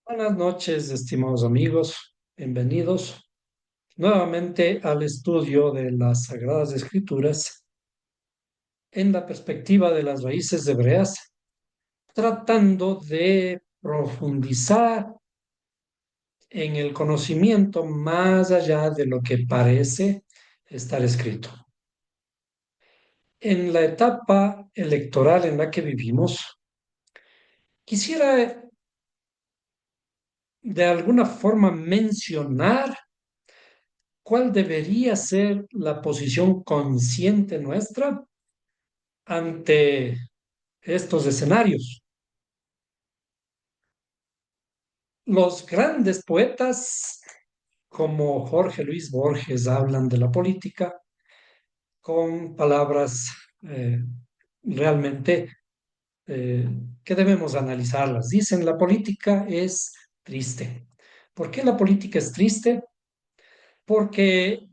Buenas noches, estimados amigos. Bienvenidos nuevamente al estudio de las Sagradas Escrituras en la perspectiva de las raíces hebreas, tratando de profundizar en el conocimiento más allá de lo que parece estar escrito. En la etapa electoral en la que vivimos, quisiera de alguna forma mencionar cuál debería ser la posición consciente nuestra ante estos escenarios. Los grandes poetas como Jorge Luis Borges hablan de la política con palabras eh, realmente eh, que debemos analizarlas. Dicen, la política es triste. ¿Por qué la política es triste? Porque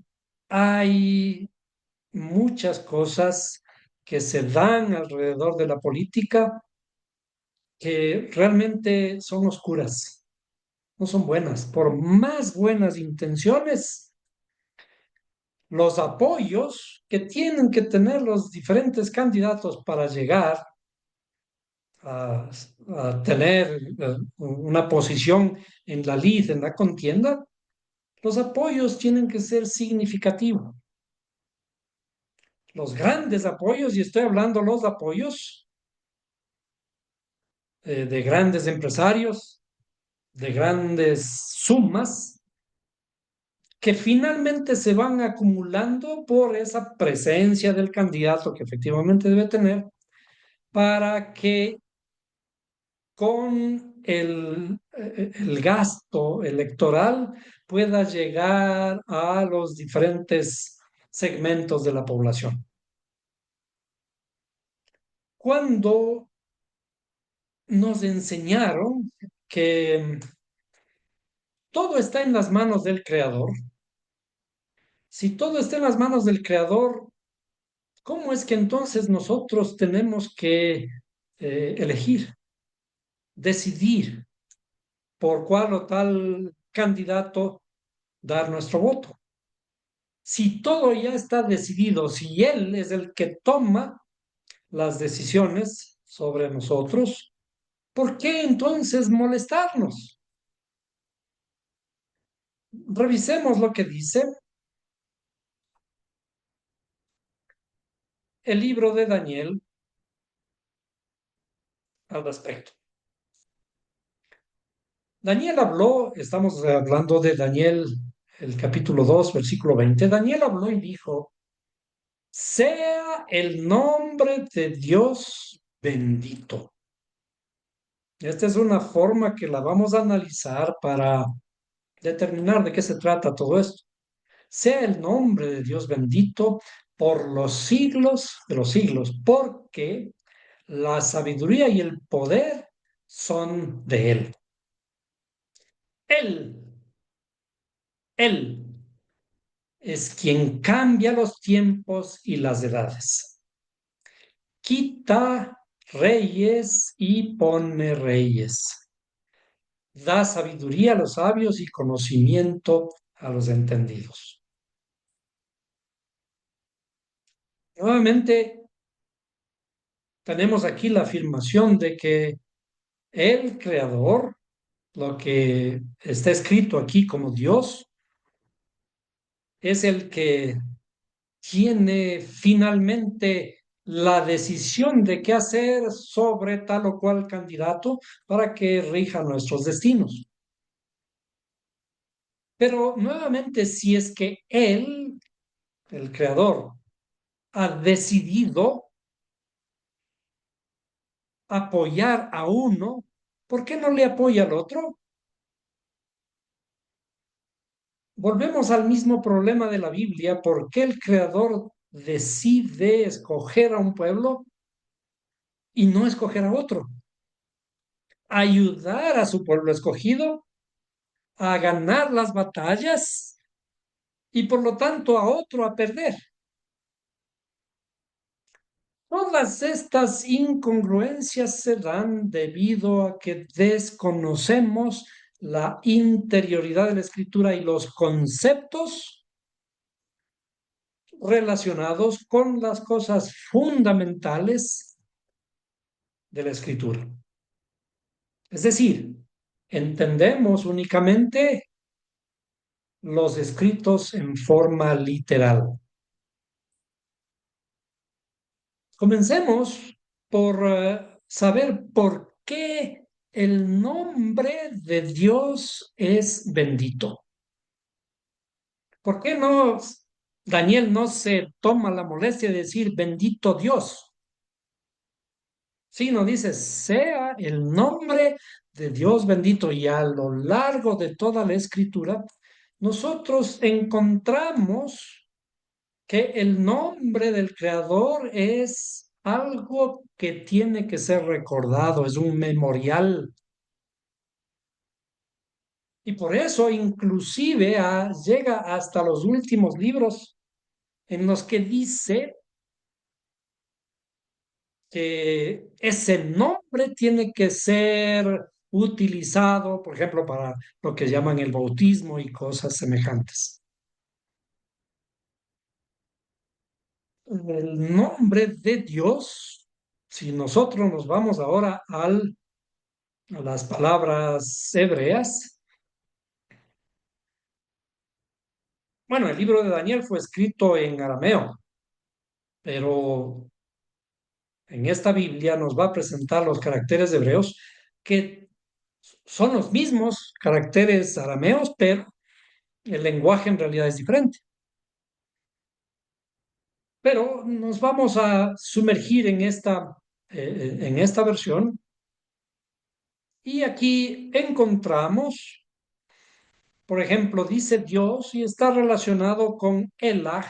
hay muchas cosas que se dan alrededor de la política que realmente son oscuras, no son buenas. Por más buenas intenciones, los apoyos que tienen que tener los diferentes candidatos para llegar a, a tener una posición en la lid, en la contienda, los apoyos tienen que ser significativos. Los grandes apoyos, y estoy hablando los apoyos de grandes empresarios, de grandes sumas, que finalmente se van acumulando por esa presencia del candidato que efectivamente debe tener para que con el gasto electoral pueda llegar a los diferentes segmentos de la población. Cuando nos enseñaron que todo está en las manos del creador, si todo está en las manos del creador, ¿cómo es que entonces nosotros tenemos que elegir, decidir por cuál o tal candidato dar nuestro voto? Si todo ya está decidido, si él es el que toma las decisiones sobre nosotros, ¿por qué entonces molestarnos? Revisemos lo que dice el libro de Daniel al respecto. Daniel habló, estamos hablando de Daniel, el capítulo 2 versículo 20. Daniel habló y dijo, sea el nombre de Dios bendito. Esta es una forma que la vamos a analizar para determinar de qué se trata todo esto. Sea el nombre de Dios bendito por los siglos de los siglos, porque la sabiduría y el poder son de Él. Él, Él es quien cambia los tiempos y las edades. Quita reyes y pone reyes. Da sabiduría a los sabios y conocimiento a los entendidos. Nuevamente, tenemos aquí la afirmación de que el creador, lo que está escrito aquí como Dios, es el que tiene finalmente la decisión de qué hacer sobre tal o cual candidato para que rija nuestros destinos. Pero nuevamente, si es que él, el creador, ha decidido apoyar a uno, ¿por qué no le apoya al otro? Volvemos al mismo problema de la Biblia. ¿Por qué el creador decide escoger a un pueblo y no escoger a otro? Ayudar a su pueblo escogido a ganar las batallas y por lo tanto a otro a perder. Todas estas incongruencias se dan debido a que desconocemos la interioridad de la escritura y los conceptos relacionados con las cosas fundamentales de la escritura. Es decir, entendemos únicamente los escritos en forma literal. Comencemos por saber por qué el nombre de Dios es bendito. ¿Por qué no Daniel no se toma la molestia de decir bendito Dios? Sino dice, sea el nombre de Dios bendito. Y a lo largo de toda la escritura, nosotros encontramos que el nombre del Creador es algo que tiene que ser recordado, es un memorial. Y por eso inclusive llega hasta los últimos libros en los que dice que ese nombre tiene que ser utilizado, por ejemplo, para lo que llaman el bautismo y cosas semejantes. El nombre de Dios, si nosotros nos vamos ahora a las palabras hebreas, bueno, el libro de Daniel fue escrito en arameo, pero en esta Biblia nos va a presentar los caracteres hebreos que son los mismos caracteres arameos, pero el lenguaje en realidad es diferente. Pero nos vamos a sumergir en esta versión y aquí encontramos, por ejemplo, dice Dios y está relacionado con Elah,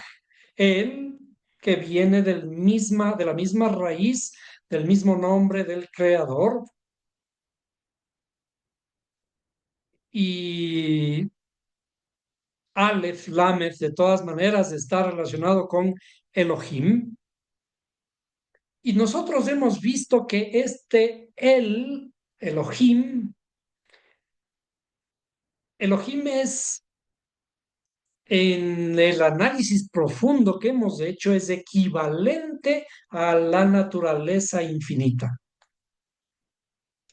el que viene de la misma raíz, del mismo nombre del creador. Y Aleph, Lameth, de todas maneras, está relacionado con Elohim. Y nosotros hemos visto que Elohim, Elohim es, en el análisis profundo que hemos hecho, es equivalente a la naturaleza infinita.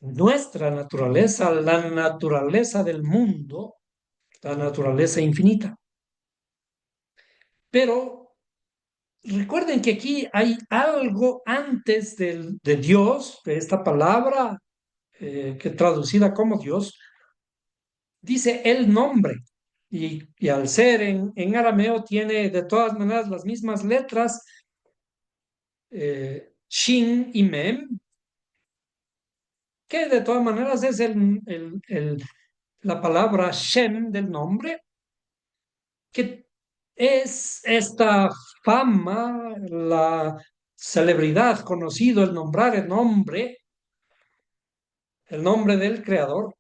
Nuestra naturaleza, la naturaleza del mundo, la naturaleza infinita. Pero recuerden que aquí hay algo antes de Dios, de esta palabra que traducida como Dios, dice el nombre. Y al ser arameo tiene de todas maneras las mismas letras, Shin y Mem, que de todas maneras es la palabra Shem del nombre, que es esta fama, la celebridad, conocido el nombrar el nombre del creador.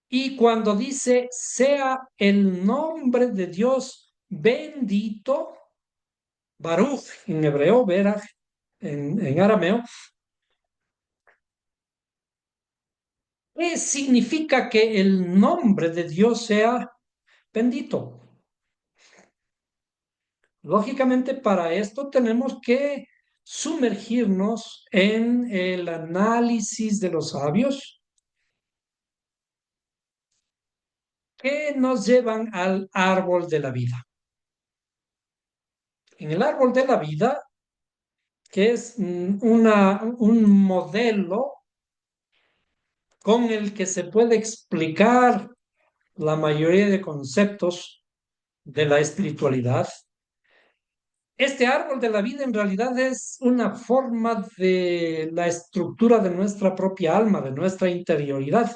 Y cuando dice, sea el nombre de Dios bendito, Baruch en hebreo, Berach en arameo, ¿qué significa que el nombre de Dios sea bendito? Lógicamente, para esto tenemos que sumergirnos en el análisis de los sabios que nos llevan al árbol de la vida. En el árbol de la vida, que es un modelo con el que se puede explicar la mayoría de conceptos de la espiritualidad. Este árbol de la vida en realidad es una forma de la estructura de nuestra propia alma, de nuestra interioridad.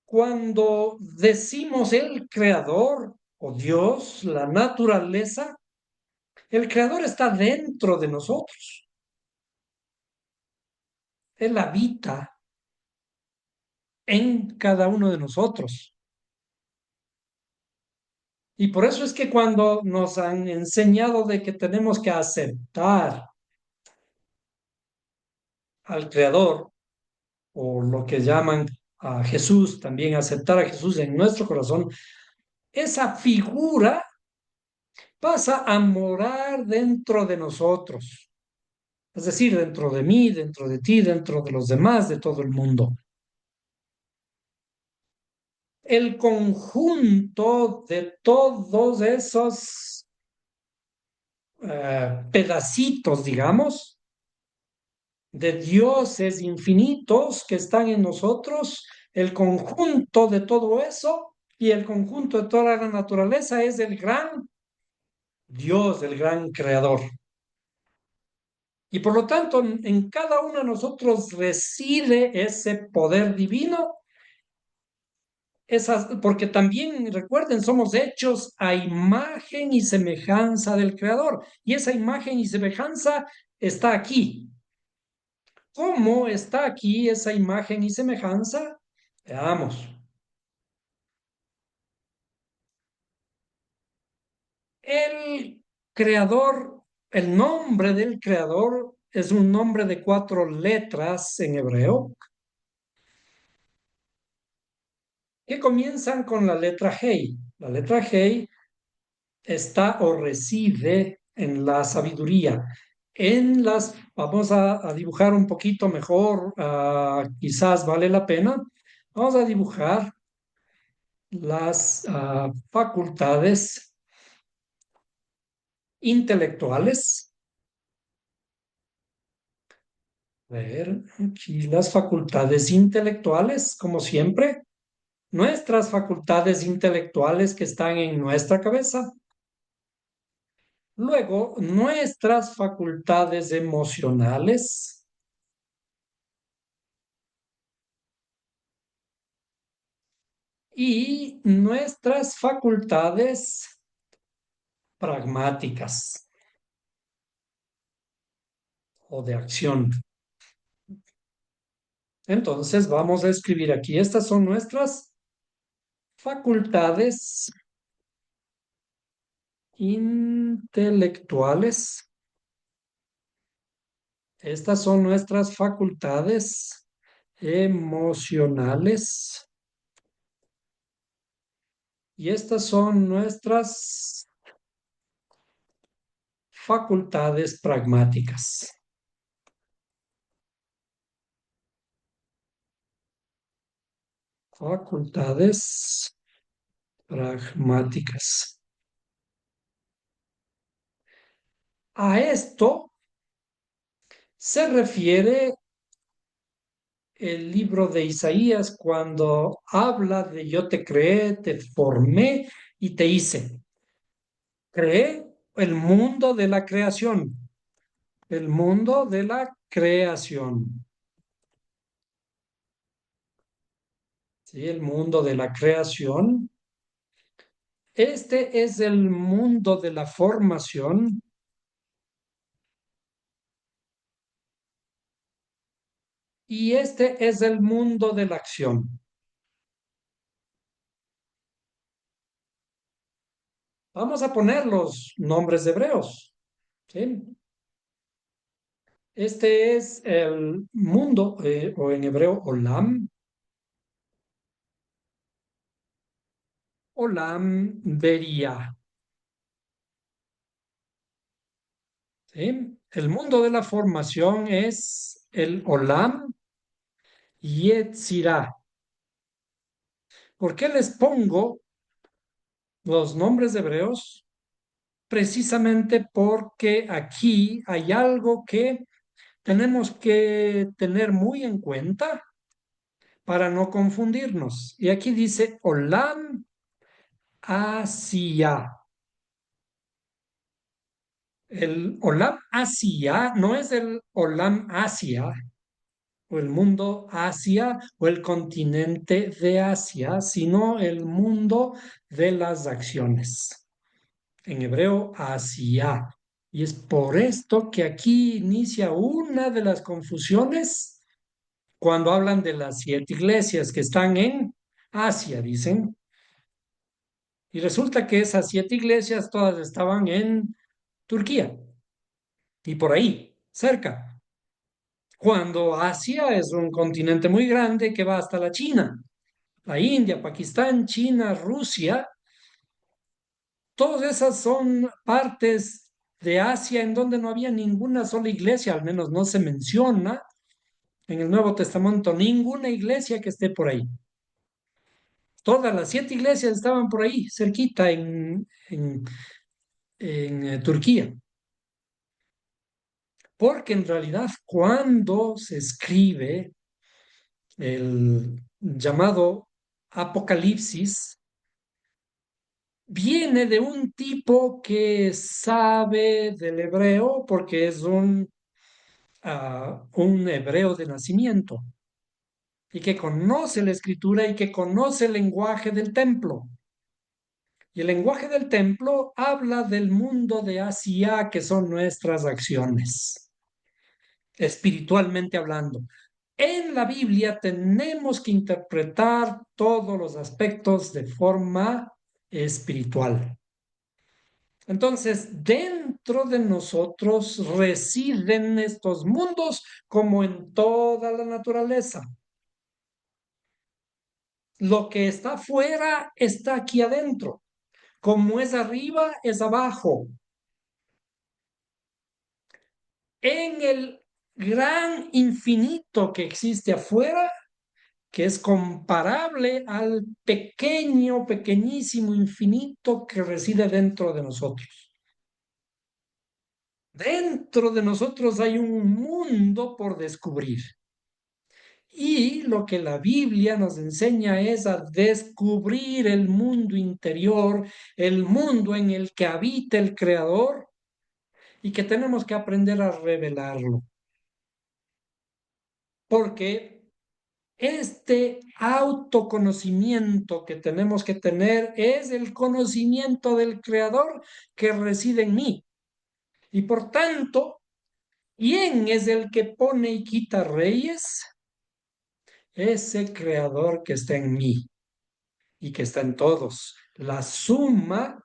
Cuando decimos el creador o Dios, la naturaleza, el creador está dentro de nosotros. Él habita en cada uno de nosotros. Y por eso es que cuando nos han enseñado de que tenemos que aceptar al creador, o lo que llaman a Jesús, también aceptar a Jesús en nuestro corazón, esa figura pasa a morar dentro de nosotros, es decir, dentro de mí, dentro de ti, dentro de los demás, de todo el mundo. El conjunto de todos esos pedacitos, digamos, de dioses infinitos que están en nosotros, el conjunto de todo eso y el conjunto de toda la naturaleza es el gran Dios, el gran creador. Y por lo tanto, en cada uno de nosotros reside ese poder divino, esas, porque también, recuerden, somos hechos a imagen y semejanza del Creador. Y esa imagen y semejanza está aquí. ¿Cómo está aquí esa imagen y semejanza? Veamos. El creador, el nombre del creador es un nombre de 4 letras en hebreo que comienzan con la letra Hei. La letra Hei está o reside en la sabiduría. Vamos a dibujar un poquito mejor, quizás vale la pena. Vamos a dibujar las facultades intelectuales. A ver, aquí las facultades intelectuales, como siempre, nuestras facultades intelectuales que están en nuestra cabeza. Luego, nuestras facultades emocionales y nuestras facultades pragmáticas o de acción. Entonces, vamos a escribir aquí, estas son nuestras facultades intelectuales. Estas son nuestras facultades emocionales y estas son nuestras facultades pragmáticas. Facultades pragmáticas. A esto se refiere el libro de Isaías cuando habla de yo te creé, te formé y te hice. Creé el mundo de la creación, el mundo de la creación. ¿Sí? El mundo de la creación. Este es el mundo de la formación y este es el mundo de la acción. Vamos a poner los nombres hebreos. ¿Sí? Este es el mundo, o en hebreo, Olam. Olam Beria. ¿Sí? El mundo de la formación es el Olam Yetzirah. ¿Por qué les pongo los nombres hebreos? Precisamente porque aquí hay algo que tenemos que tener muy en cuenta para no confundirnos. Y aquí dice Olam Asia. El Olam Asia no es el Olam Asia o el mundo Asia o el continente de Asia, sino el mundo de las acciones. En hebreo, Asia. Y es por esto que aquí inicia una de las confusiones cuando hablan de las 7 iglesias que están en Asia, dicen. Y resulta que esas 7 iglesias todas estaban en Turquía y por ahí, cerca. cuando Asia es un continente muy grande que va hasta la China, la India, Pakistán, China, Rusia. Todas esas son partes de Asia en donde no había ninguna sola iglesia, al menos no se menciona en el Nuevo Testamento ninguna iglesia que esté por ahí. Todas las 7 iglesias estaban por ahí, cerquita en Turquía. Porque en realidad cuando se escribe el llamado Apocalipsis, viene de un tipo que sabe del hebreo porque es un hebreo de nacimiento y que conoce la escritura y que conoce el lenguaje del templo. Y el lenguaje del templo habla del mundo de Asia, que son nuestras acciones, espiritualmente hablando. En la Biblia tenemos que interpretar todos los aspectos de forma espiritual. Entonces, dentro de nosotros residen estos mundos como en toda la naturaleza. Lo que está afuera está aquí adentro. Como es arriba, es abajo. En el gran infinito que existe afuera, que es comparable al pequeño, pequeñísimo infinito que reside dentro de nosotros. Dentro de nosotros hay un mundo por descubrir. Y lo que la Biblia nos enseña es a descubrir el mundo interior, el mundo en el que habita el Creador y que tenemos que aprender a revelarlo. Porque este autoconocimiento que tenemos que tener es el conocimiento del Creador que reside en mí. Y por tanto, ¿quién es el que pone y quita reyes? Ese Creador que está en mí y que está en todos. La suma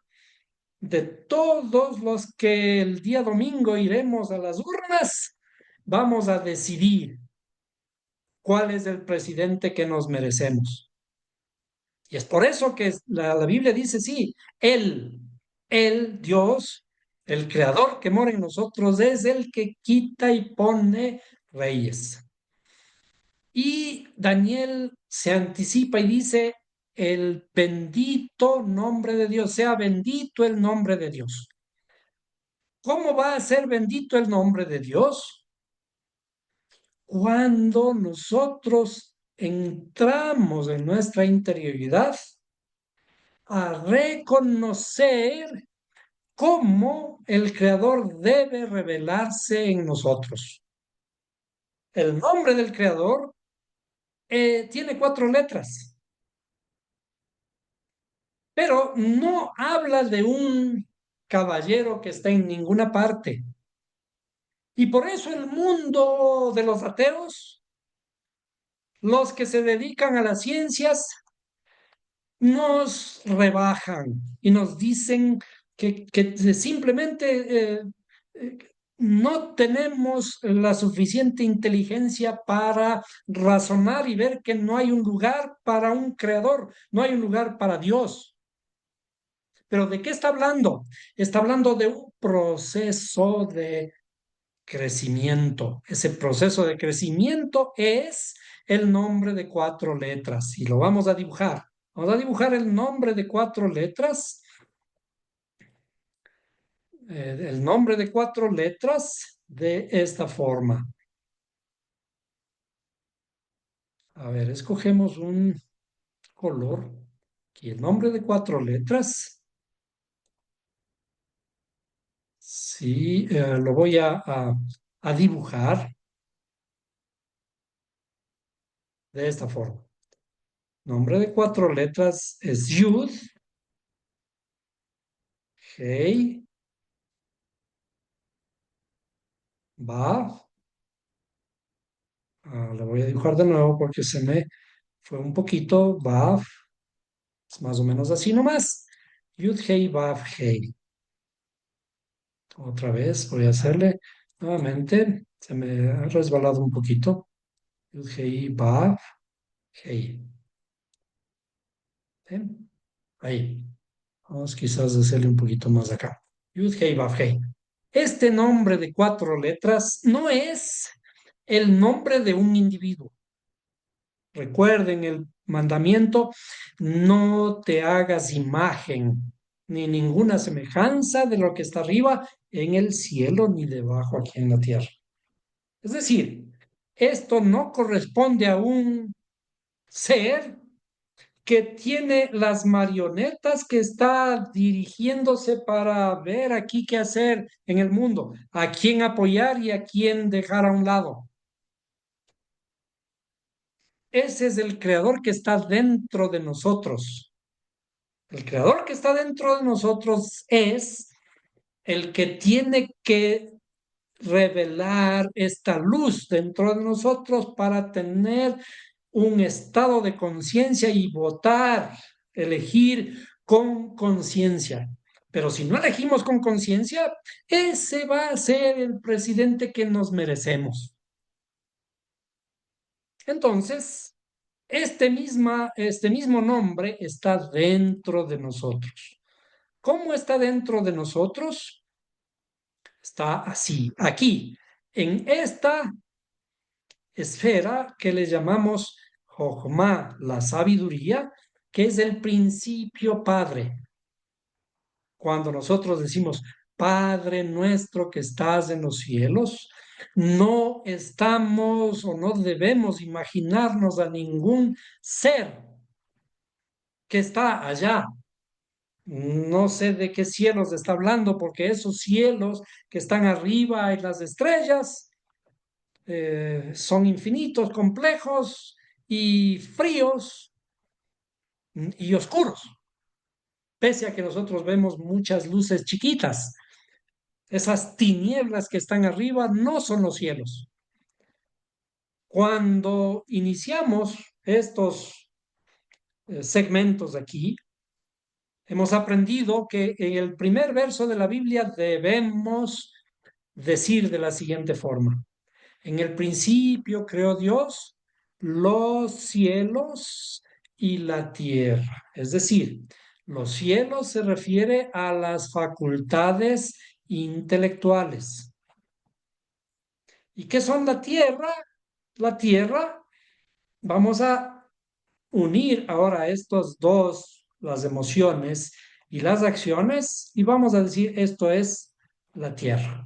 de todos los que el día domingo iremos a las urnas, vamos a decidir cuál es el presidente que nos merecemos. Y es por eso que la Biblia dice, sí, Dios, el creador que mora en nosotros, es el que quita y pone reyes. Y Daniel se anticipa y dice, el bendito nombre de Dios, sea bendito el nombre de Dios. ¿Cómo va a ser bendito el nombre de Dios? Cuando nosotros entramos en nuestra interioridad a reconocer cómo el Creador debe revelarse en nosotros. El nombre del Creador tiene 4 letras, pero no habla de un caballero que está en ninguna parte. Y por eso el mundo de los ateos, los que se dedican a las ciencias, nos rebajan y nos dicen que simplemente eh, no tenemos la suficiente inteligencia para razonar y ver que no hay un lugar para un creador, no hay un lugar para Dios. Pero ¿de qué está hablando? Está hablando de un proceso de crecimiento. Ese proceso de crecimiento es el nombre de 4 letras y lo vamos a dibujar. Vamos a dibujar el nombre de 4 letras, el nombre de 4 letras de esta forma. A ver, escogemos un color. Aquí el nombre de 4 letras. Sí, lo voy a dibujar de esta forma. Nombre de 4 letras es Yud, Hei, Vav. Le voy a dibujar de nuevo porque se me fue un poquito. Vav, es más o menos así nomás. Yud, Hei, Vav, Hei. Otra vez voy a hacerle nuevamente. Se me ha resbalado un poquito. Yud Hei Vav Hei. ¿Ven? Ahí. Vamos quizás a hacerle un poquito más acá. Yud Hei Vav Hei. Este nombre de cuatro letras no es el nombre de un individuo. Recuerden el mandamiento, no te hagas imagen ni ninguna semejanza de lo que está arriba en el cielo ni debajo aquí en la tierra. Es decir, esto no corresponde a un ser que tiene las marionetas que está dirigiéndose para ver aquí qué hacer en el mundo, a quién apoyar y a quién dejar a un lado. Ese es el creador que está dentro de nosotros. El creador que está dentro de nosotros es el que tiene que revelar esta luz dentro de nosotros para tener un estado de conciencia y votar, elegir con conciencia. Pero si no elegimos con conciencia, ese va a ser el presidente que nos merecemos. Entonces, este mismo nombre está dentro de nosotros. ¿Cómo está dentro de nosotros? Está así, aquí, en esta esfera que le llamamos Jochma, la sabiduría, que es el principio padre. Cuando nosotros decimos, Padre nuestro que estás en los cielos, no estamos o no debemos imaginarnos a ningún ser que está allá. No sé de qué cielos está hablando, porque esos cielos que están arriba en las estrellas son infinitos, complejos y fríos y oscuros, pese a que nosotros vemos muchas luces chiquitas. Esas tinieblas que están arriba no son los cielos. Cuando iniciamos estos segmentos aquí, hemos aprendido que en el primer verso de la Biblia debemos decir de la siguiente forma: en el principio creó Dios los cielos y la tierra. Es decir, los cielos se refiere a las facultades intelectuales. ¿Y qué son la tierra? La tierra, vamos a unir ahora estos dos, las emociones y las acciones, y vamos a decir, esto es la tierra.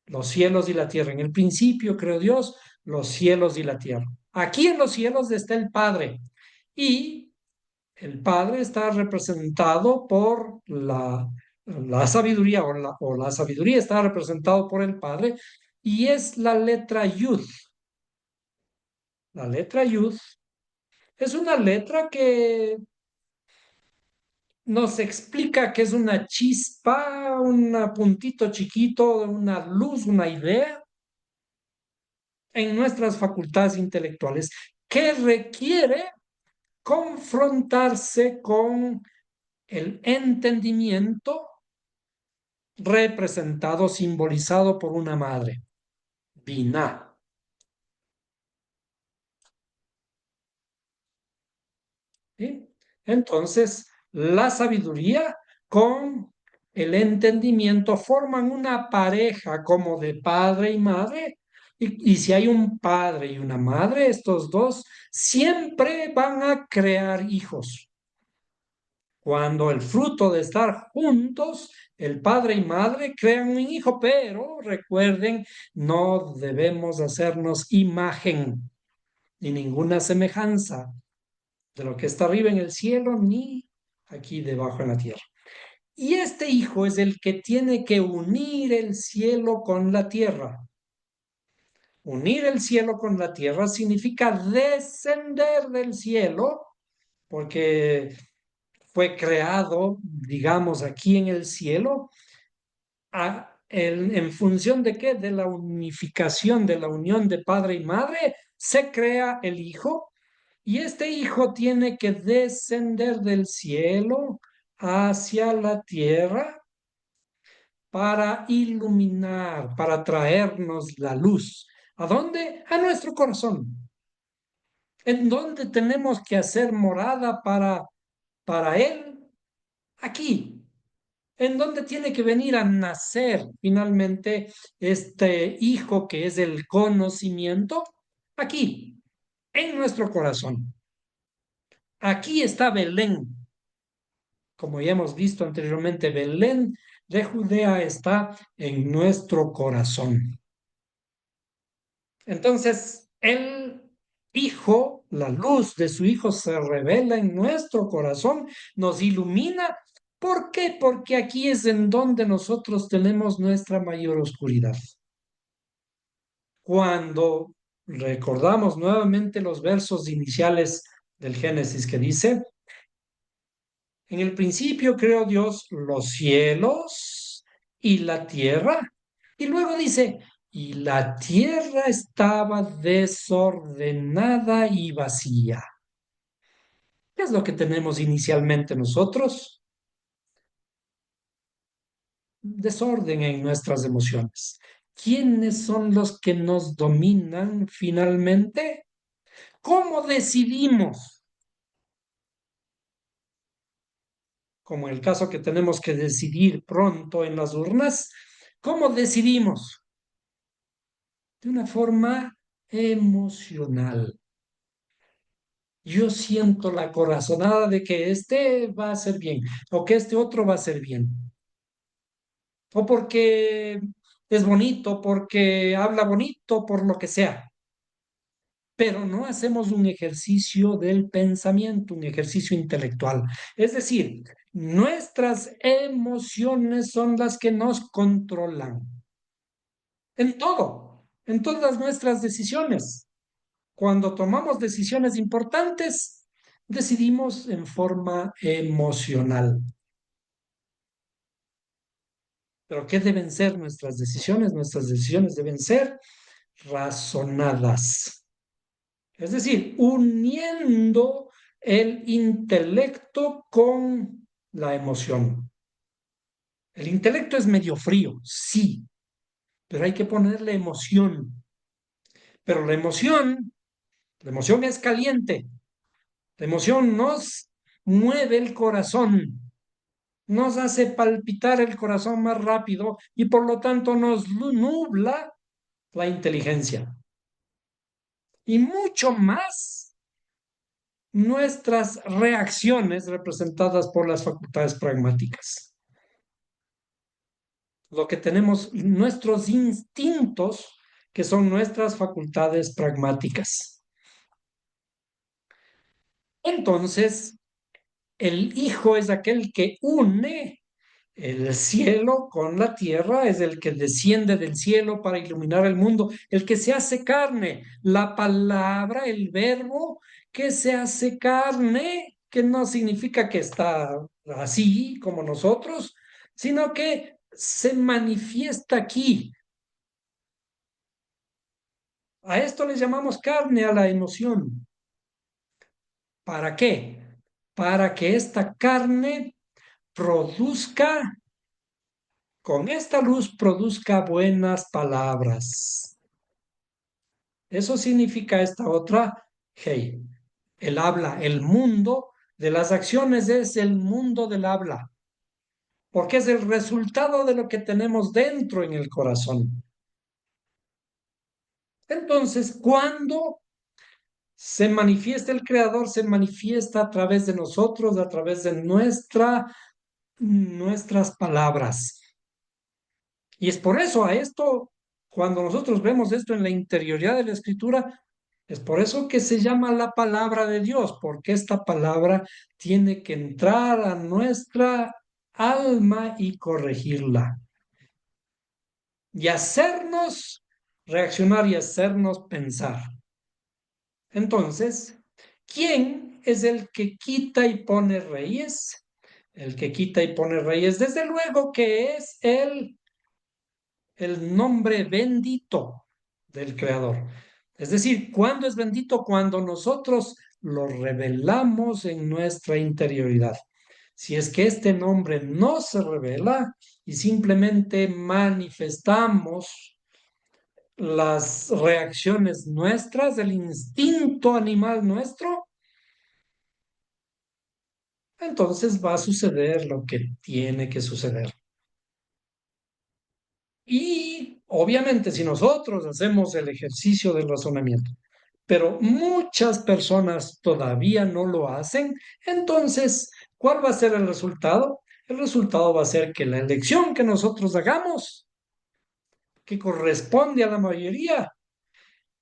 Los cielos y la tierra. En el principio creó Dios los cielos y la tierra. Aquí en los cielos está el Padre y el Padre está representado por la sabiduría o la sabiduría está representado por el Padre y es la letra Yud. La letra Yud es una letra que nos explica que es una chispa, un puntito chiquito, una luz, una idea en nuestras facultades intelectuales que requiere confrontarse con el entendimiento representado, simbolizado por una madre, Binah. ¿Sí? Entonces, la sabiduría con el entendimiento forman una pareja como de padre y madre. Y si hay un padre y una madre, estos dos siempre van a crear hijos. Cuando el fruto de estar juntos, el padre y madre crean un hijo, pero recuerden, no debemos hacernos imagen ni ninguna semejanza de lo que está arriba en el cielo ni aquí debajo en la tierra. Y este hijo es el que tiene que unir el cielo con la tierra. Unir el cielo con la tierra significa descender del cielo, porque fue creado, digamos, aquí en el cielo, en función de qué? De la unificación, de la unión de padre y madre, se crea el hijo y este hijo tiene que descender del cielo hacia la tierra para iluminar, para traernos la luz. ¿A dónde? A nuestro corazón. ¿En dónde tenemos que hacer morada para Él? Aquí. ¿En dónde tiene que venir a nacer finalmente este hijo que es el conocimiento? Aquí, en nuestro corazón. Aquí está Belén. Como ya hemos visto anteriormente, Belén de Judea está en nuestro corazón. Entonces, el Hijo, la luz de su Hijo se revela en nuestro corazón, nos ilumina. ¿Por qué? Porque aquí es en donde nosotros tenemos nuestra mayor oscuridad. Cuando recordamos nuevamente los versos iniciales del Génesis que dice, en el principio creó Dios los cielos y la tierra. Y luego dice, y la tierra estaba desordenada y vacía. ¿Qué es lo que tenemos inicialmente nosotros? Desorden en nuestras emociones. ¿Quiénes son los que nos dominan finalmente? ¿Cómo decidimos? Como en el caso que tenemos que decidir pronto en las urnas, ¿cómo decidimos? De una forma emocional. Yo siento la corazonada de que este va a ser bien o que este otro va a ser bien. O porque es bonito, porque habla bonito, por lo que sea. Pero no hacemos un ejercicio del pensamiento, un ejercicio intelectual. Es decir, nuestras emociones son las que nos controlan en todo, en todas nuestras decisiones. Cuando tomamos decisiones importantes, decidimos en forma emocional. Pero ¿qué deben ser nuestras decisiones? Nuestras decisiones deben ser razonadas. Es decir, uniendo el intelecto con la emoción. El intelecto es medio frío, sí, pero hay que ponerle emoción. Pero la emoción es caliente. La emoción nos mueve el corazón, nos hace palpitar el corazón más rápido y por lo tanto nos nubla la inteligencia. Y mucho más nuestras reacciones representadas por las facultades pragmáticas. Lo que tenemos, nuestros instintos, que son nuestras facultades pragmáticas. Entonces, el hijo es aquel que une el cielo con la tierra, es el que desciende del cielo para iluminar el mundo, el que se hace carne, la palabra, el verbo que se hace carne, que no significa que está así como nosotros, sino que se manifiesta aquí. A esto le llamamos carne, a la emoción. ¿Para qué? Para que esta carne produzca, con esta luz produzca buenas palabras. Eso significa esta otra, hey, el habla, el mundo de las acciones es el mundo del habla, porque es el resultado de lo que tenemos dentro en el corazón. Entonces, cuando se manifiesta el Creador, se manifiesta a través de nosotros, a través de nuestras palabras. Y es por eso a esto, cuando nosotros vemos esto en la interioridad de la escritura, es por eso que se llama la palabra de Dios, porque esta palabra tiene que entrar a nuestra alma y corregirla. Y hacernos reaccionar y hacernos pensar. Entonces, ¿quién es el que quita y pone reyes? El que quita y pone reyes, desde luego que es el nombre bendito del Creador. Es decir, ¿cuándo es bendito? Cuando nosotros lo revelamos en nuestra interioridad. Si es que este nombre no se revela y simplemente manifestamos las reacciones nuestras, el instinto animal nuestro, entonces va a suceder lo que tiene que suceder. Y obviamente si nosotros hacemos el ejercicio del razonamiento, pero muchas personas todavía no lo hacen, entonces, ¿cuál va a ser el resultado? El resultado va a ser que la elección que nosotros hagamos, que corresponde a la mayoría,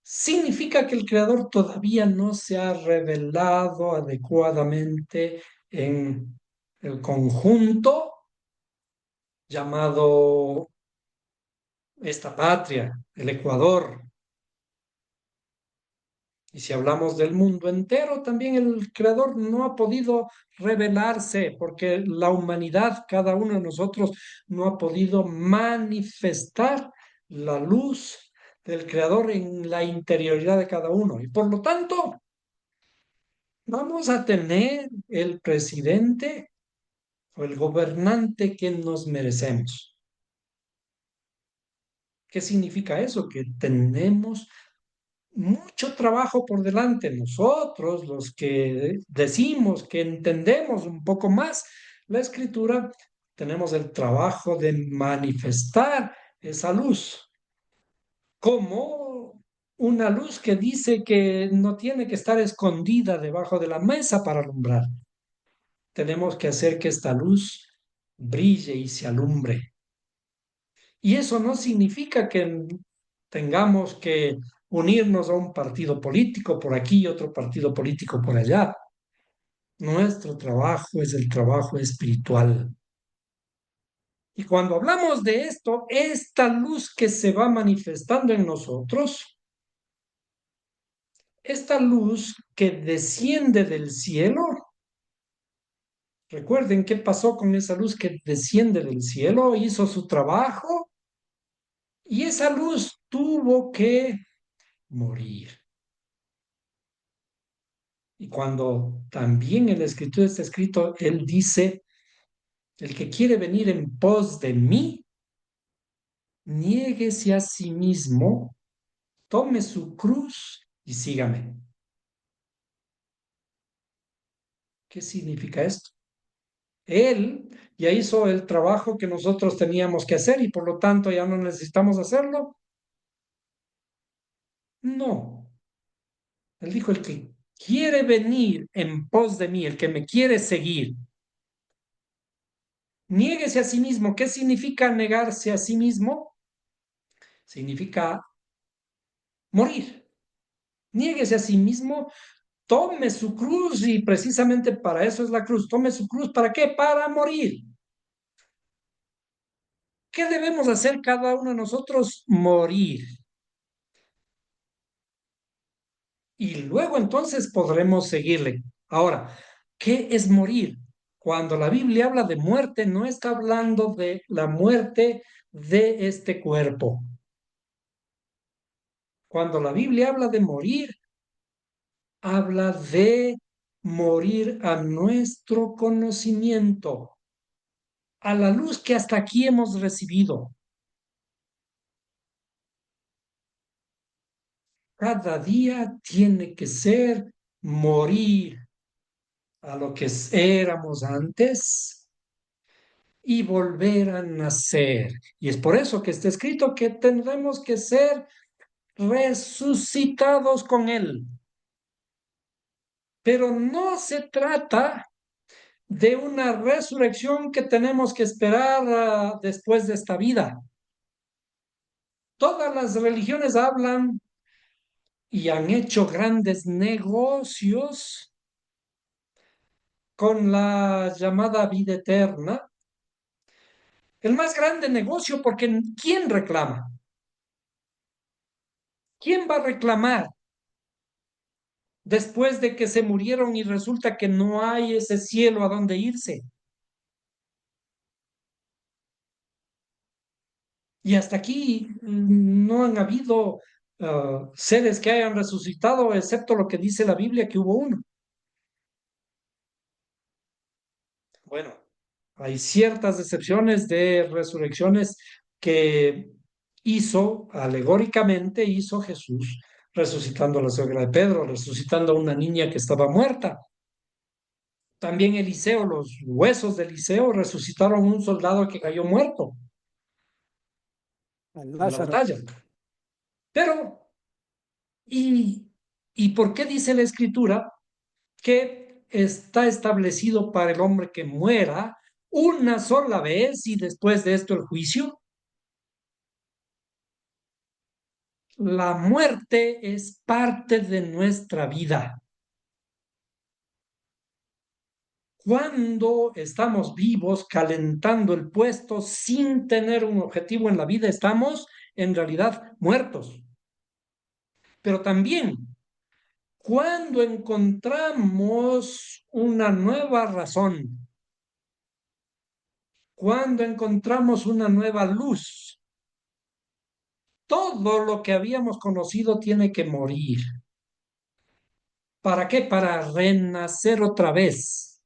significa que el creador todavía no se ha revelado adecuadamente en el conjunto llamado esta patria, el Ecuador. Y si hablamos del mundo entero, también el creador no ha podido revelarse, porque la humanidad, cada uno de nosotros, no ha podido manifestar la luz del creador en la interioridad de cada uno. Y por lo tanto, vamos a tener el presidente o el gobernante que nos merecemos. ¿Qué significa eso? Que tenemos mucho trabajo por delante. Nosotros, los que decimos que entendemos un poco más la escritura, tenemos el trabajo de manifestar esa luz como una luz que dice que no tiene que estar escondida debajo de la mesa para alumbrar. Tenemos que hacer que esta luz brille y se alumbre. Y eso no significa que tengamos que unirnos a un partido político por aquí y otro partido político por allá. Nuestro trabajo es el trabajo espiritual. Y cuando hablamos de esto, esta luz que se va manifestando en nosotros, esta luz que desciende del cielo, recuerden qué pasó con esa luz que desciende del cielo, hizo su trabajo y esa luz tuvo que morir. Y cuando también en la escritura está escrito, él dice, el que quiere venir en pos de mí, niéguese a sí mismo, tome su cruz y sígame. ¿Qué significa esto? Él ya hizo el trabajo que nosotros teníamos que hacer y por lo tanto ya no necesitamos hacerlo. No. Él dijo, el que quiere venir en pos de mí, el que me quiere seguir, niéguese a sí mismo. ¿Qué significa negarse a sí mismo? Significa morir. Niéguese a sí mismo, tome su cruz y precisamente para eso es la cruz. Tome su cruz, ¿para qué? Para morir. ¿Qué debemos hacer cada uno de nosotros? Morir. Y luego entonces podremos seguirle. Ahora, ¿qué es morir? Cuando la Biblia habla de muerte, no está hablando de la muerte de este cuerpo. Cuando la Biblia habla de morir, habla de morir a nuestro conocimiento, a la luz que hasta aquí hemos recibido. Cada día tiene que ser morir a lo que éramos antes y volver a nacer. Y es por eso que está escrito que tendremos que ser resucitados con Él. Pero no se trata de una resurrección que tenemos que esperar después de esta vida. Todas las religiones hablan y han hecho grandes negocios con la llamada vida eterna. El más grande negocio porque ¿quién reclama? ¿Quién va a reclamar después de que se murieron y resulta que no hay ese cielo a donde irse? Y hasta aquí no han habido seres que hayan resucitado, excepto lo que dice la Biblia, que hubo uno. Bueno, hay ciertas excepciones de resurrecciones que alegóricamente hizo Jesús, resucitando a la suegra de Pedro, resucitando a una niña que estaba muerta. También Eliseo, los huesos de Eliseo resucitaron un soldado que cayó muerto Al en la Lázaro. batalla. Pero, ¿y, y por qué dice la Escritura que está establecido para el hombre que muera una sola vez y después de esto el juicio? La muerte es parte de nuestra vida. Cuando estamos vivos, calentando el puesto sin tener un objetivo en la vida, estamos en realidad muertos. Pero también cuando encontramos una nueva razón, cuando encontramos una nueva luz, todo lo que habíamos conocido tiene que morir. ¿Para qué? Para renacer otra vez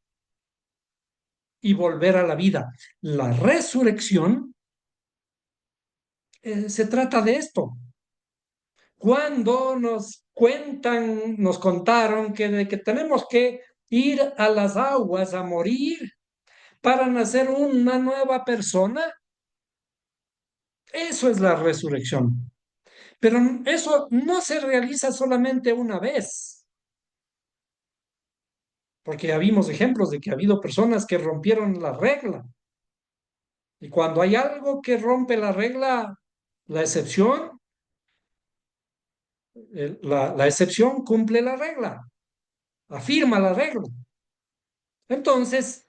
y volver a la vida. La resurrección se trata de esto. Cuando nos contaron que tenemos que ir a las aguas a morir para nacer una nueva persona, eso es la resurrección. Pero eso no se realiza solamente una vez, porque ya vimos ejemplos de que ha habido personas que rompieron la regla. Y cuando hay algo que rompe la regla, la excepción, la excepción cumple la regla, afirma la regla. Entonces,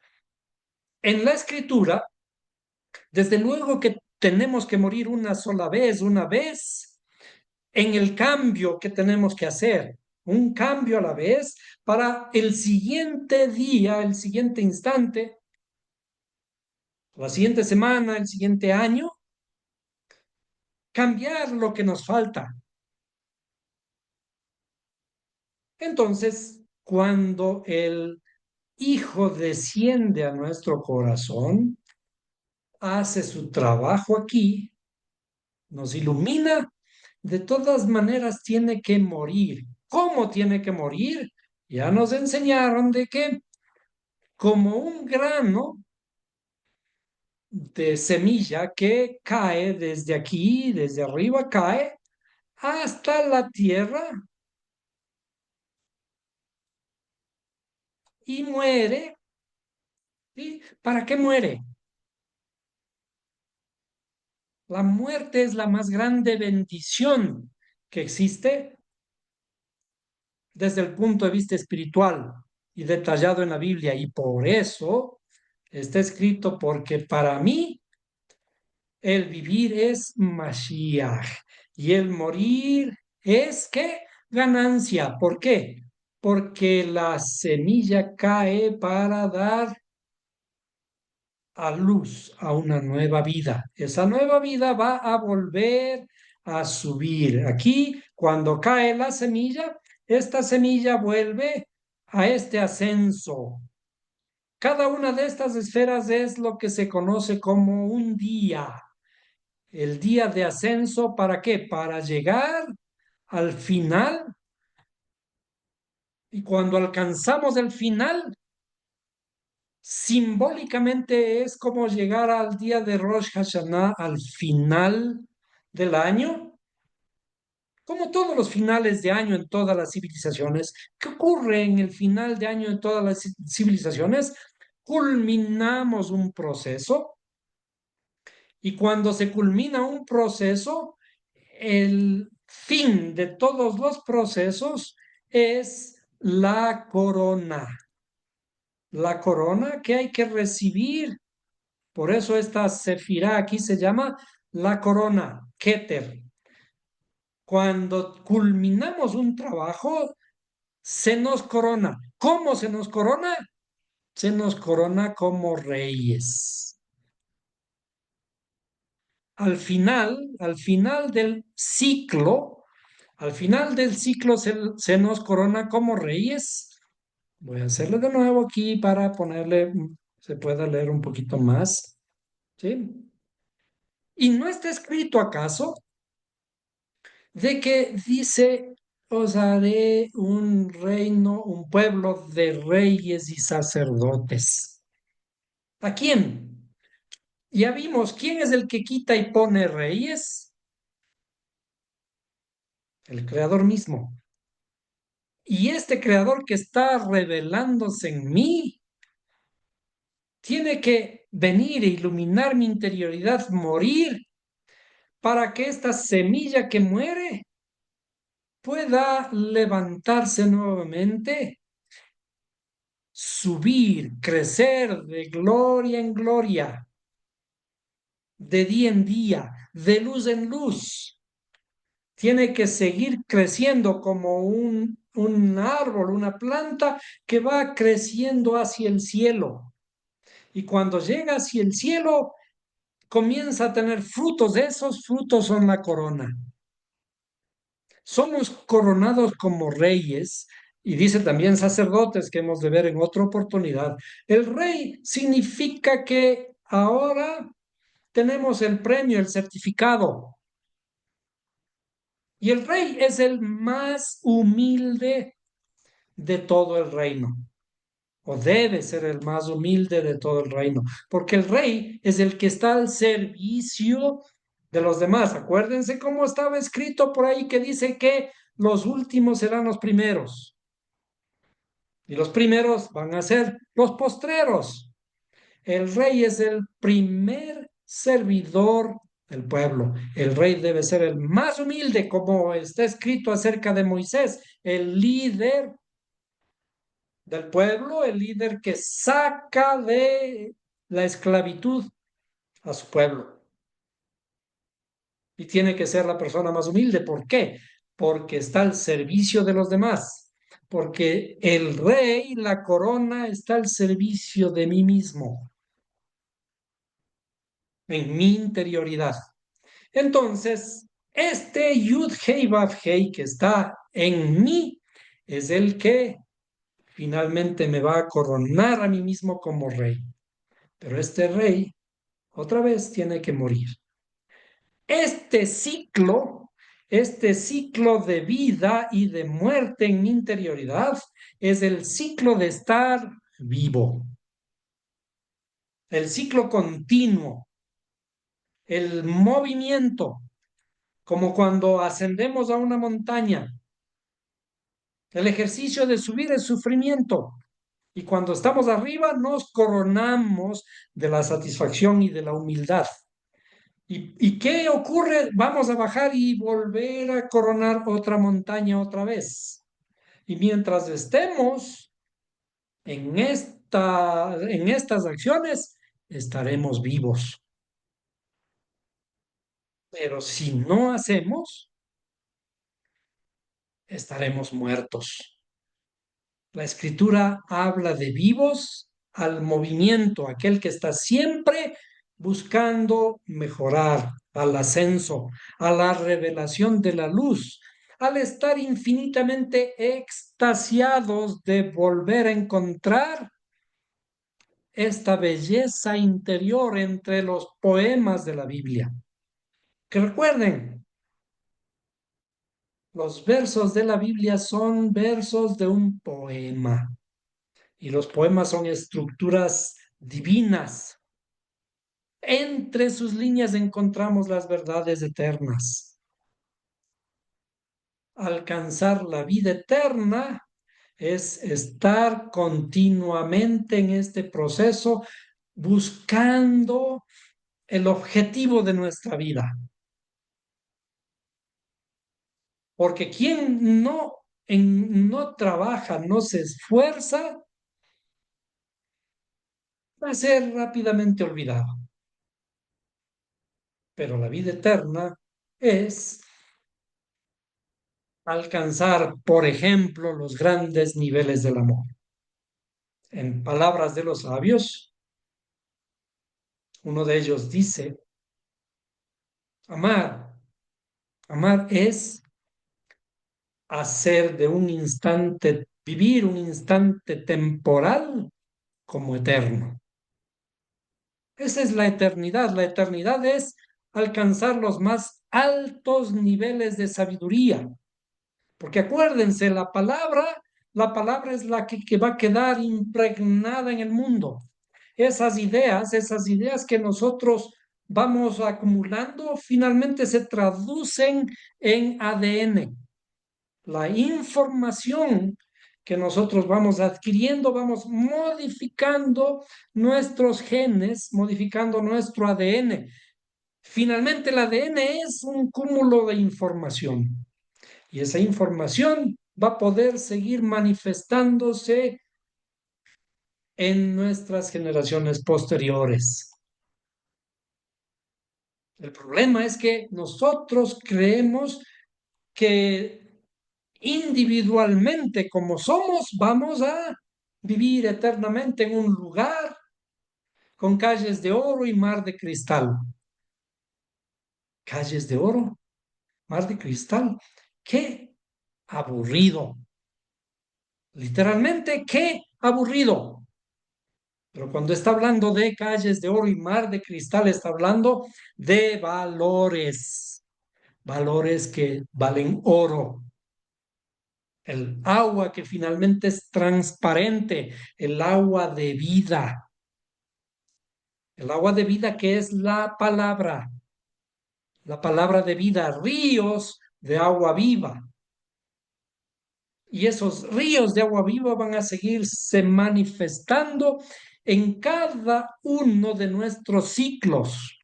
en la escritura, desde luego que tenemos que morir una vez, en el cambio que tenemos que hacer, un cambio a la vez para el siguiente día, el siguiente instante, la siguiente semana, el siguiente año, cambiar lo que nos falta. Entonces, cuando el Hijo desciende a nuestro corazón, hace su trabajo aquí, nos ilumina, de todas maneras tiene que morir. ¿Cómo tiene que morir? Ya nos enseñaron de que como un grano de semilla que cae desde aquí, desde arriba, cae hasta la tierra y muere. ¿Sí? ¿Para qué muere? La muerte es la más grande bendición que existe desde el punto de vista espiritual y detallado en la Biblia. Y por eso está escrito, porque para mí el vivir es Mashiach y el morir es ¿qué? Ganancia. ¿Por qué? Porque la semilla cae para dar a luz a una nueva vida. Esa nueva vida va a volver a subir. Aquí, cuando cae la semilla, esta semilla vuelve a este ascenso. Cada una de estas esferas es lo que se conoce como un día. El día de ascenso, ¿para qué? Para llegar al final. Y cuando alcanzamos el final, simbólicamente es como llegar al día de Rosh Hashanah, al final del año, como todos los finales de año en todas las civilizaciones. ¿Qué ocurre en el final de año en todas las civilizaciones? Culminamos un proceso y cuando se culmina un proceso, el fin de todos los procesos es la corona. La corona que hay que recibir. Por eso esta sefirá aquí se llama la corona, Keter. Cuando culminamos un trabajo, se nos corona. ¿Cómo se nos corona? Se nos corona como reyes. Al final del ciclo se nos corona como reyes. Voy a hacerlo de nuevo aquí para ponerle. se pueda leer un poquito más, ¿sí? ¿Y no está escrito acaso de que dice, os haré un reino, un pueblo de reyes y sacerdotes? ¿A quién? Ya vimos quién es el que quita y pone reyes, el creador mismo. Y este creador que está revelándose en mí tiene que venir e iluminar mi interioridad, morir, para que esta semilla que muere pueda levantarse nuevamente, subir, crecer de gloria en gloria, de día en día, de luz en luz. Tiene que seguir creciendo como un árbol, una planta que va creciendo hacia el cielo. Y cuando llega hacia el cielo, comienza a tener frutos. Esos frutos son la corona. Somos coronados como reyes y dice también sacerdotes que hemos de ver en otra oportunidad. El rey significa que ahora tenemos el premio, el certificado. Y el rey es el más humilde de todo el reino, o debe ser el más humilde de todo el reino, porque el rey es el que está al servicio de los demás. Acuérdense cómo estaba escrito por ahí que dice que los últimos serán los primeros y los primeros van a ser los postreros. El rey es el primer servidor del pueblo. El rey debe ser el más humilde, como está escrito acerca de Moisés, el líder del pueblo, el líder que saca de la esclavitud a su pueblo. Y tiene que ser la persona más humilde. ¿Por qué? Porque está al servicio de los demás. Porque el rey, la corona, está al servicio de mí mismo, en mi interioridad. Entonces, este Yud Hei Vav Hei que está en mí es el que finalmente me va a coronar a mí mismo como rey. Pero este rey otra vez tiene que morir. Este ciclo, este ciclo de vida y de muerte en mi interioridad es el ciclo de estar vivo, el ciclo continuo, el movimiento, como cuando ascendemos a una montaña. El ejercicio de subir es sufrimiento. Y cuando estamos arriba nos coronamos de la satisfacción y de la humildad. ¿Y qué ocurre? Vamos a bajar y volver a coronar otra montaña otra vez. Y mientras estemos en estas acciones, estaremos vivos. Pero si no hacemos, estaremos muertos. La escritura habla de vivos al movimiento, aquel que está siempre buscando mejorar, al ascenso, a la revelación de la luz, al estar infinitamente extasiados de volver a encontrar esta belleza interior entre los poemas de la Biblia. Que recuerden, los versos de la Biblia son versos de un poema. Y los poemas son estructuras divinas. Entre sus líneas encontramos las verdades eternas. Alcanzar la vida eterna es estar continuamente en este proceso buscando el objetivo de nuestra vida. Porque quien no trabaja, no se esfuerza, va a ser rápidamente olvidado. Pero la vida eterna es alcanzar, por ejemplo, los grandes niveles del amor. En palabras de los sabios, uno de ellos dice, amar, amar es hacer de un instante, vivir un instante temporal como eterno. Esa es la eternidad. La eternidad es alcanzar los más altos niveles de sabiduría. Porque acuérdense, la palabra es la que va a quedar impregnada en el mundo. Esas ideas que nosotros vamos acumulando, finalmente se traducen en ADN. La información que nosotros vamos adquiriendo, vamos modificando nuestros genes, modificando nuestro ADN. Finalmente, el ADN es un cúmulo de información y esa información va a poder seguir manifestándose en nuestras generaciones posteriores. El problema es que nosotros creemos que individualmente como somos vamos a vivir eternamente en un lugar con calles de oro y mar de cristal. Calles de oro, mar de cristal. ¡Qué aburrido! Literalmente, qué aburrido. Pero cuando está hablando de calles de oro y mar de cristal, está hablando de valores, valores que valen oro. El agua que finalmente es transparente, el agua de vida. El agua de vida que es la palabra de vida, ríos de agua viva. Y esos ríos de agua viva van a seguirse manifestando en cada uno de nuestros ciclos,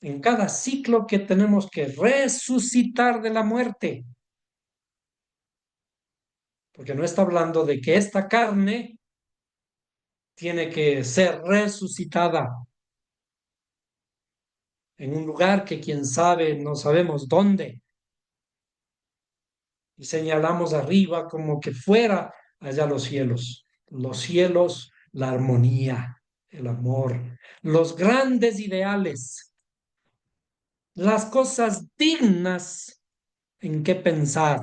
en cada ciclo que tenemos que resucitar de la muerte, porque no está hablando de que esta carne tiene que ser resucitada en un lugar que quién sabe, no sabemos dónde, y señalamos arriba como que fuera allá los cielos, la armonía, el amor, los grandes ideales, las cosas dignas en que pensar,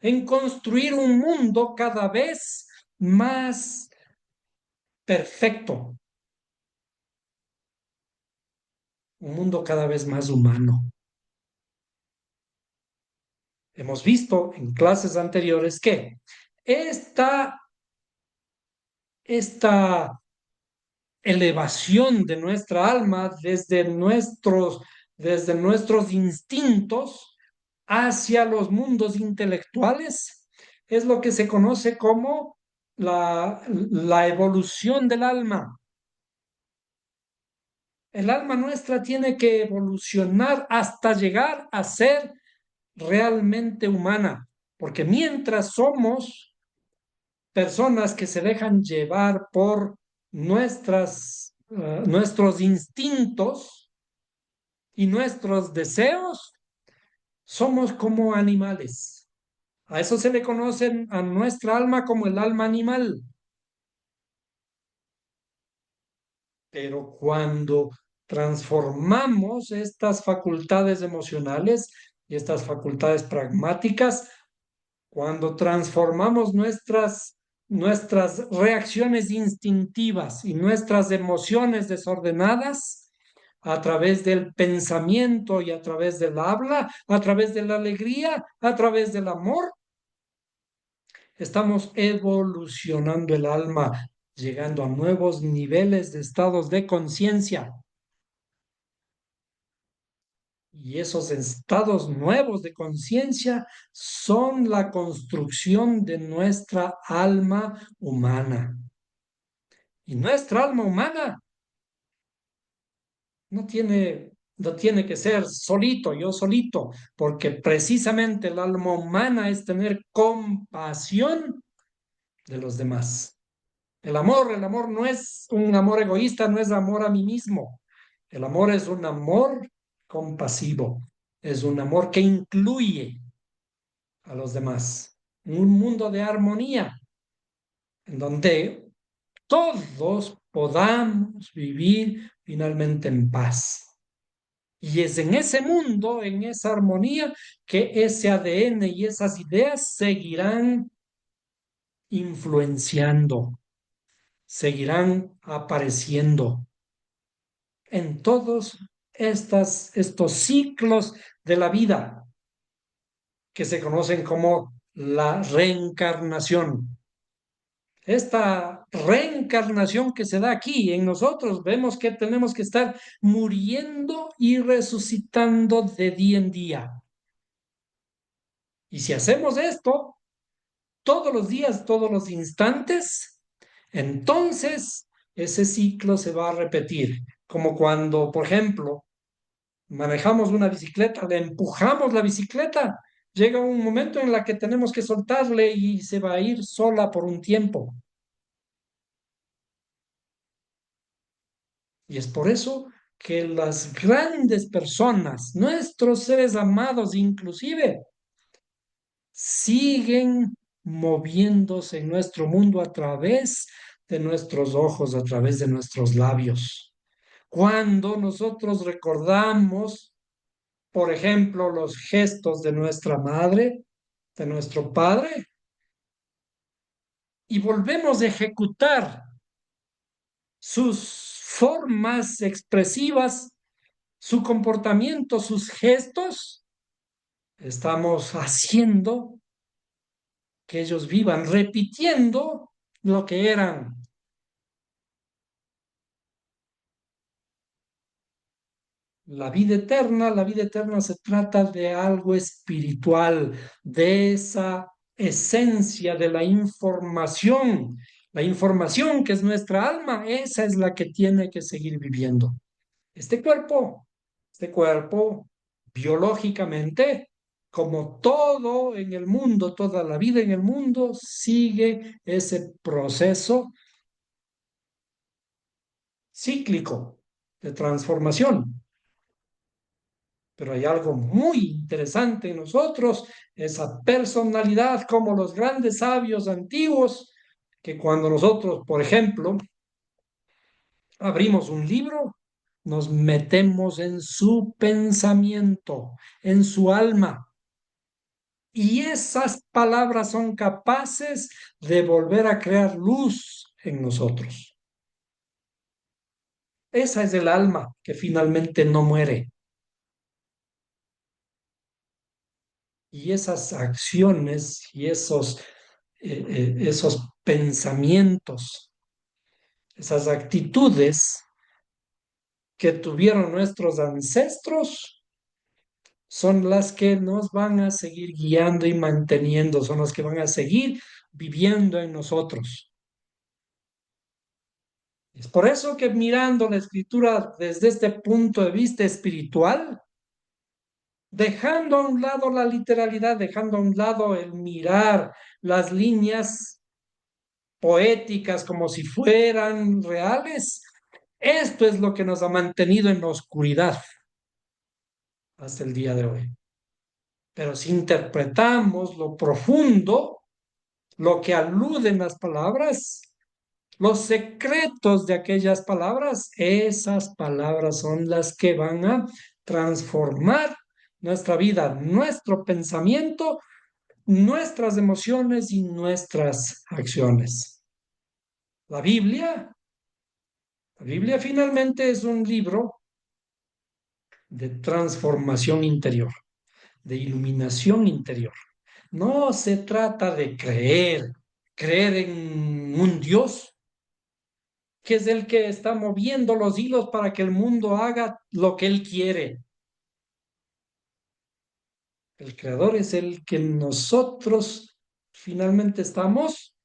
en construir un mundo cada vez más perfecto, un mundo cada vez más humano. Hemos visto en clases anteriores que esta, esta elevación de nuestra alma desde nuestros instintos hacia los mundos intelectuales es lo que se conoce como la evolución del alma. El alma nuestra tiene que evolucionar hasta llegar a ser realmente humana, porque mientras somos personas que se dejan llevar por nuestros instintos y nuestros deseos, somos como animales. A eso se le conoce a nuestra alma como el alma animal. Pero cuando transformamos estas facultades emocionales y estas facultades pragmáticas, cuando transformamos nuestras reacciones instintivas y nuestras emociones desordenadas a través del pensamiento y a través del habla, a través de la alegría, a través del amor, estamos evolucionando el alma, llegando a nuevos niveles de estados de conciencia. Y esos estados nuevos de conciencia son la construcción de nuestra alma humana. Y nuestra alma humana no tiene que ser solito, yo solito, porque precisamente el alma humana es tener compasión de los demás. El amor no es un amor egoísta, no es amor a mí mismo. El amor es un amor compasivo, es un amor que incluye a los demás. Un mundo de armonía en donde todos podamos vivir finalmente en paz. Y es en ese mundo, en esa armonía, que ese ADN y esas ideas seguirán influenciando. seguirán apareciendo en todos estos ciclos de la vida que se conocen como la reencarnación. Esta reencarnación que se da aquí en nosotros, vemos que tenemos que estar muriendo y resucitando de día en día. Y si hacemos esto todos los días, todos los instantes, entonces ese ciclo se va a repetir. Como cuando, por ejemplo, manejamos una bicicleta, le empujamos la bicicleta, llega un momento en la que tenemos que soltarle y se va a ir sola por un tiempo. Y es por eso que las grandes personas, nuestros seres amados inclusive, siguen moviéndose en nuestro mundo a través de nuestros ojos, a través de nuestros labios. Cuando nosotros recordamos, por ejemplo, los gestos de nuestra madre, de nuestro padre, y volvemos a ejecutar sus formas expresivas, su comportamiento, sus gestos, estamos haciendo que ellos vivan repitiendo lo que eran. La vida eterna se trata de algo espiritual, de esa esencia de la información. La información que es nuestra alma, esa es la que tiene que seguir viviendo. Este cuerpo, este cuerpo, biológicamente, como todo en el mundo, toda la vida en el mundo, sigue ese proceso cíclico de transformación. Pero hay algo muy interesante en nosotros, esa personalidad como los grandes sabios antiguos, que cuando nosotros, por ejemplo, abrimos un libro, nos metemos en su pensamiento, en su alma. Y esas palabras son capaces de volver a crear luz en nosotros. Esa es el alma que finalmente no muere. Y esas acciones y esos pensamientos, esas actitudes que tuvieron nuestros ancestros son las que nos van a seguir guiando y manteniendo, son las que van a seguir viviendo en nosotros. Es por eso que mirando la escritura desde este punto de vista espiritual, dejando a un lado la literalidad, dejando a un lado el mirar las líneas poéticas como si fueran reales, esto es lo que nos ha mantenido en la oscuridad hasta el día de hoy. Pero si interpretamos lo profundo, lo que aluden las palabras, los secretos de aquellas palabras, esas palabras son las que van a transformar nuestra vida, nuestro pensamiento, nuestras emociones y nuestras acciones. La Biblia, la Biblia finalmente es un libro de transformación interior, de iluminación interior. No se trata de creer en un Dios que es el que está moviendo los hilos para que el mundo haga lo que él quiere. El creador es el que nosotros finalmente estamos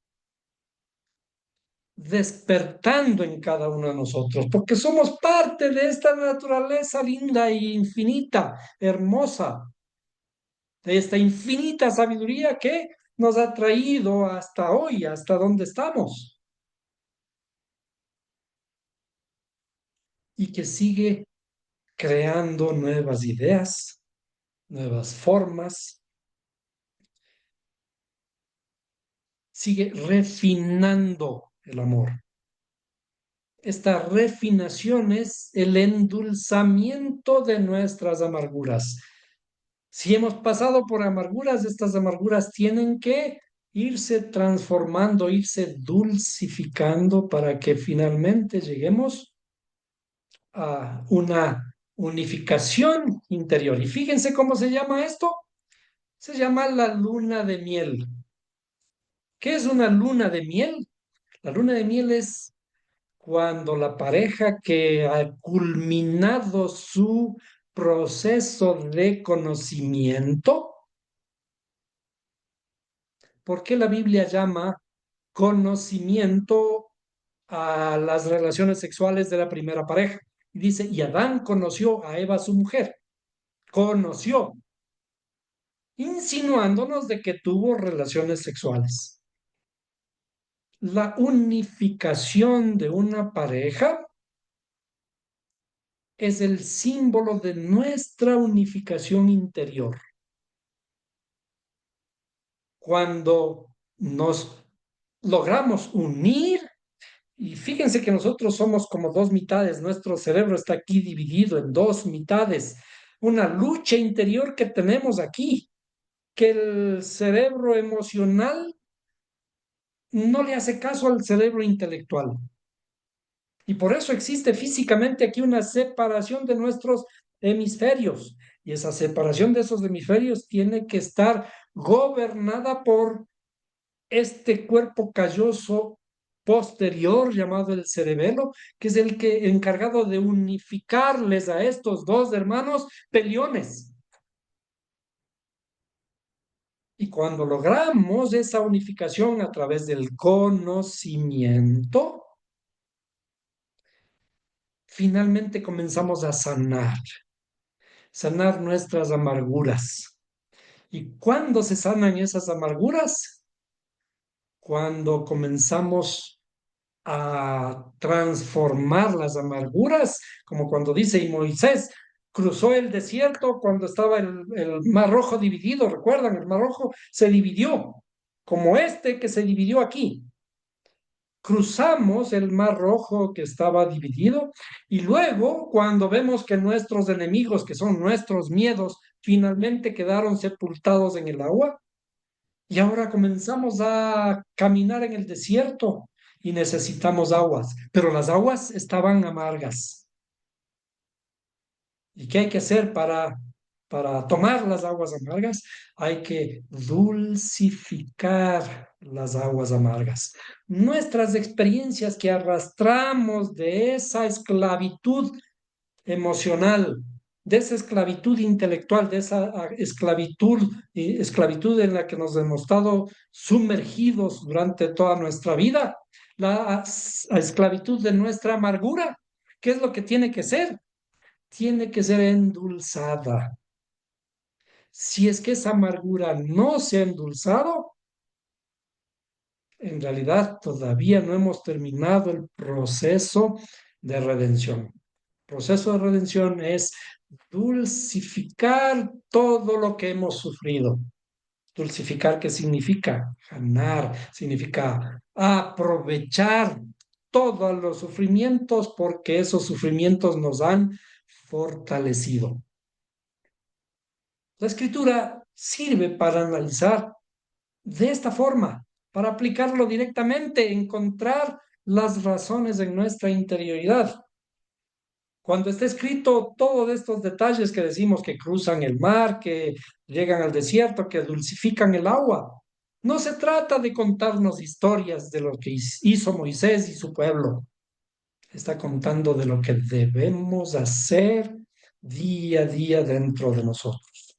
despertando en cada uno de nosotros, porque somos parte de esta naturaleza linda e infinita, hermosa, de esta infinita sabiduría que nos ha traído hasta hoy, hasta donde estamos, y que sigue creando nuevas ideas, nuevas formas, sigue refinando el amor. Esta refinación es el endulzamiento de nuestras amarguras. Si hemos pasado por amarguras, estas amarguras tienen que irse transformando, irse dulcificando para que finalmente lleguemos a una unificación interior. Y fíjense cómo se llama esto. Se llama la luna de miel. ¿Qué es una luna de miel? La luna de miel es cuando la pareja que ha culminado su proceso de conocimiento, ¿por qué la Biblia llama conocimiento a las relaciones sexuales de la primera pareja? Y dice, y Adán conoció a Eva, su mujer, conoció, insinuándonos de que tuvo relaciones sexuales. La unificación de una pareja es el símbolo de nuestra unificación interior. Cuando nos logramos unir, y fíjense que nosotros somos como dos mitades, nuestro cerebro está aquí dividido en dos mitades, una lucha interior que tenemos aquí, que el cerebro emocional no le hace caso al cerebro intelectual. Y por eso existe físicamente aquí una separación de nuestros hemisferios. Y esa separación de esos hemisferios tiene que estar gobernada por este cuerpo calloso posterior llamado el cerebelo, que es el que encargado de unificarles a estos dos hermanos peliones. Y cuando logramos esa unificación a través del conocimiento, finalmente comenzamos a sanar nuestras amarguras. ¿Y cuándo se sanan esas amarguras? Cuando comenzamos a transformar las amarguras, como cuando dice, y Moisés cruzó el desierto cuando estaba el Mar Rojo dividido, ¿recuerdan? El Mar Rojo se dividió, como este que se dividió aquí. Cruzamos el Mar Rojo que estaba dividido y luego cuando vemos que nuestros enemigos, que son nuestros miedos, finalmente quedaron sepultados en el agua y ahora comenzamos a caminar en el desierto y necesitamos aguas, pero las aguas estaban amargas. ¿Y qué hay que hacer para tomar las aguas amargas? Hay que dulcificar las aguas amargas. Nuestras experiencias que arrastramos de esa esclavitud emocional, de esa esclavitud intelectual, de esa esclavitud en la que nos hemos estado sumergidos durante toda nuestra vida, la esclavitud de nuestra amargura. ¿Qué es lo que tiene que ser? Tiene que ser endulzada. Si es que esa amargura no se ha endulzado, en realidad todavía no hemos terminado el proceso de redención. El proceso de redención es dulcificar todo lo que hemos sufrido. Dulcificar, ¿qué significa? Ganar, significa aprovechar todos los sufrimientos porque esos sufrimientos nos han fortalecido. La escritura sirve para analizar de esta forma, para aplicarlo directamente, encontrar las razones en nuestra interioridad. Cuando está escrito todos estos detalles que decimos que cruzan el mar, que llegan al desierto, que dulcifican el agua, no se trata de contarnos historias de lo que hizo Moisés y su pueblo. Está contando de lo que debemos hacer día a día dentro de nosotros.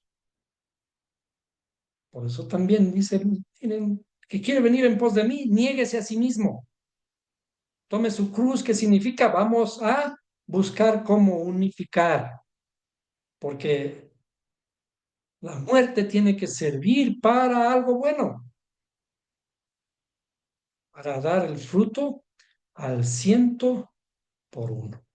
Por eso también dice, tienen, que quiere venir en pos de mí, niéguese a sí mismo. Tome su cruz, que significa vamos a buscar cómo unificar, porque la muerte tiene que servir para algo bueno, para dar el fruto al ciento por uno.